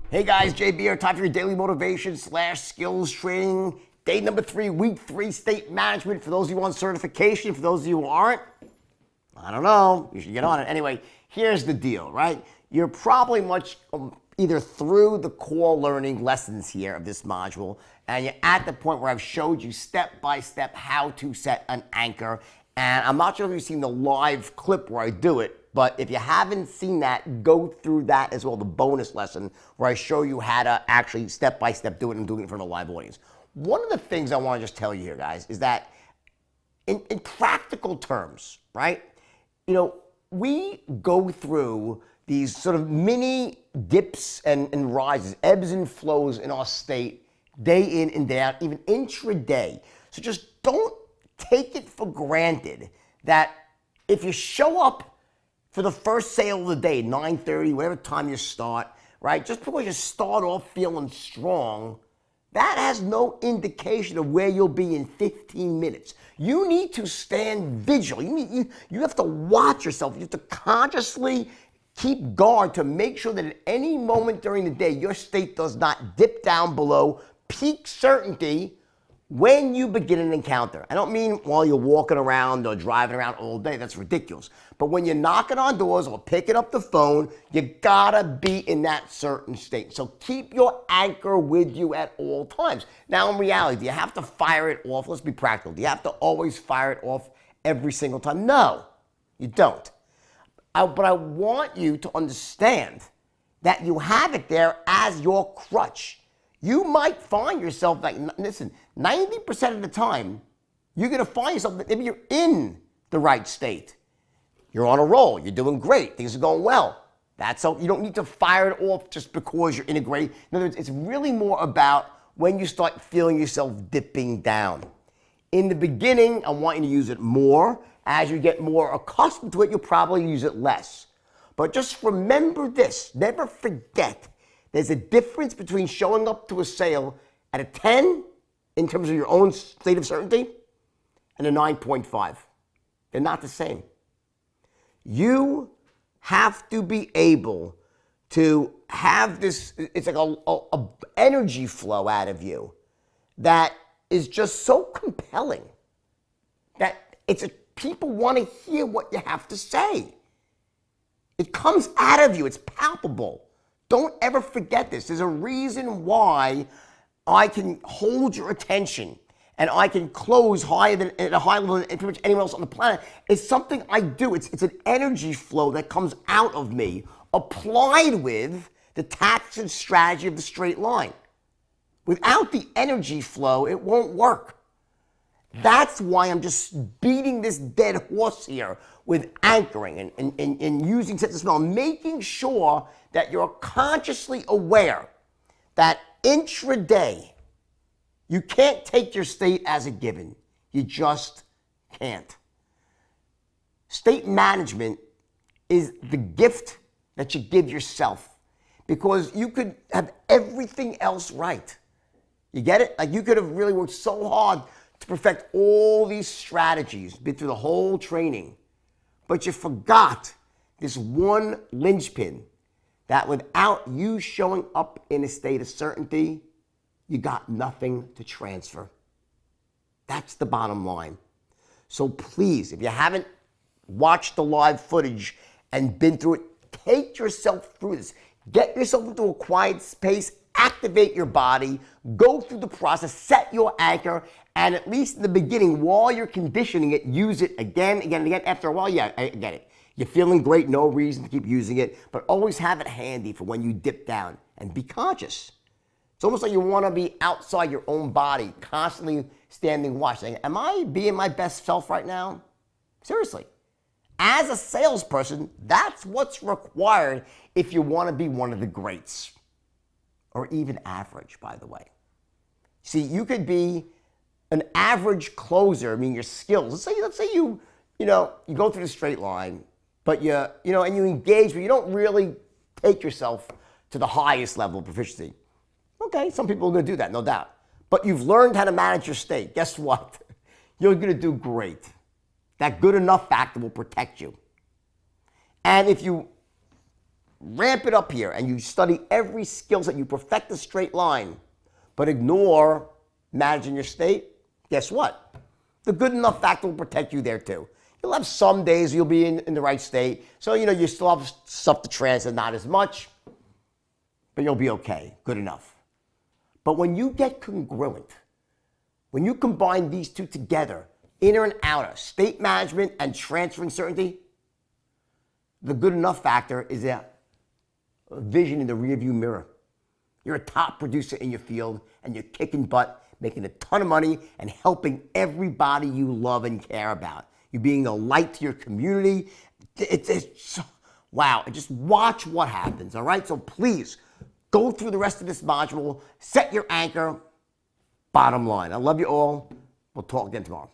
Hey guys, JB here, time for your daily motivation / skills training. Day number 3, week 3, state management. For those of you on certification, for those of you who aren't, I don't know, you should get on it. Anyway, here's the deal, right? You're probably much either through the core learning lessons here of this module, and you're at the point where I've showed you step by step how to set an anchor. And I'm not sure if you've seen the live clip where I do it, but if you haven't seen that, go through that as well, the bonus lesson where I show you how to actually step by step do it and doing it in front of a live audience. One of the things I want to just tell you here, guys, is that in practical terms, right? You know, we go through these sort of mini dips and rises, ebbs and flows in our state, day in and day out, even intraday. So just don't take it for granted that if you show up for the first sale of the day, 9:30, whatever time you start, right? Just because you start off feeling strong, that has no indication of where you'll be in 15 minutes. You need to stand vigilant. You have to watch yourself. You have to consciously keep guard to make sure that at any moment during the day, your state does not dip down below peak certainty when you begin an encounter. I don't mean while you're walking around or driving around all day. That's ridiculous. But when you're knocking on doors or picking up the phone, you gotta be in that certain state. So keep your anchor with you at all times. Now, in reality, do you have to fire it off? Let's be practical. Do you have to always fire it off every single time? No, you don't. But I want you to understand that you have it there as your crutch. You might find yourself, like, listen, 90% of the time, you're going to find yourself that maybe you're in the right state. You're on a roll. You're doing great. Things are going well. That's all. You don't need to fire it off just because you're in a great. In other words, it's really more about when you start feeling yourself dipping down. In the beginning, I want you to use it more. As you get more accustomed to it, you'll probably use it less. But just remember this. Never forget. There's a difference between showing up to a sale at a 10 in terms of your own state of certainty and a 9.5. They're not the same. You have to be able to have this, it's like a energy flow out of you that is just so compelling that people want to hear what you have to say. It comes out of you. It's palpable. Don't ever forget this. There's a reason why I can hold your attention and I can close at a higher level than pretty much anyone else on the planet. It's something I do. It's an energy flow that comes out of me, applied with the tactics and strategy of the straight line. Without the energy flow, it won't work. That's why I'm just beating this dead horse here with anchoring and using sense of smell, making sure that you're consciously aware that intraday, you can't take your state as a given. You just can't. State management is the gift that you give yourself because you could have everything else right. You get it? Like you could have really worked so hard to perfect all these strategies, been through the whole training, but you forgot this one linchpin that without you showing up in a state of certainty, you got nothing to transfer. That's the bottom line. So please, if you haven't watched the live footage and been through it, take yourself through this. Get yourself into a quiet space, activate your body, go through the process, set your anchor, and at least in the beginning, while you're conditioning it, use it again, again, and again. After a while, yeah, I get it. You're feeling great, no reason to keep using it, but always have it handy for when you dip down and be conscious. It's almost like you want to be outside your own body, constantly standing watch, saying, am I being my best self right now? Seriously. As a salesperson, that's what's required if you want to be one of the greats, or even average, by the way. See, you could be an average closer, I mean your skills. Let's say you go through the straight line, but and you engage, but you don't really take yourself to the highest level of proficiency. Okay, some people are going to do that, no doubt. But you've learned how to manage your state. Guess what? You're going to do great. That good enough factor will protect you. And if you ramp it up here and you study every skill set, you perfect the straight line, but ignore managing your state, guess what? The good enough factor will protect you there too. You'll have some days you'll be in the right state, so you still have stuff to transit, not as much, but you'll be okay, good enough. But when you get congruent, when you combine these two together, inner and outer, state management and transferring certainty, the good enough factor is a vision in the rearview mirror. You're a top producer in your field and you're kicking butt, making a ton of money and helping everybody you love and care about. You're being a light to your community. Wow, just watch what happens, all right? So please, go through the rest of this module, set your anchor, bottom line. I love you all. We'll talk again tomorrow.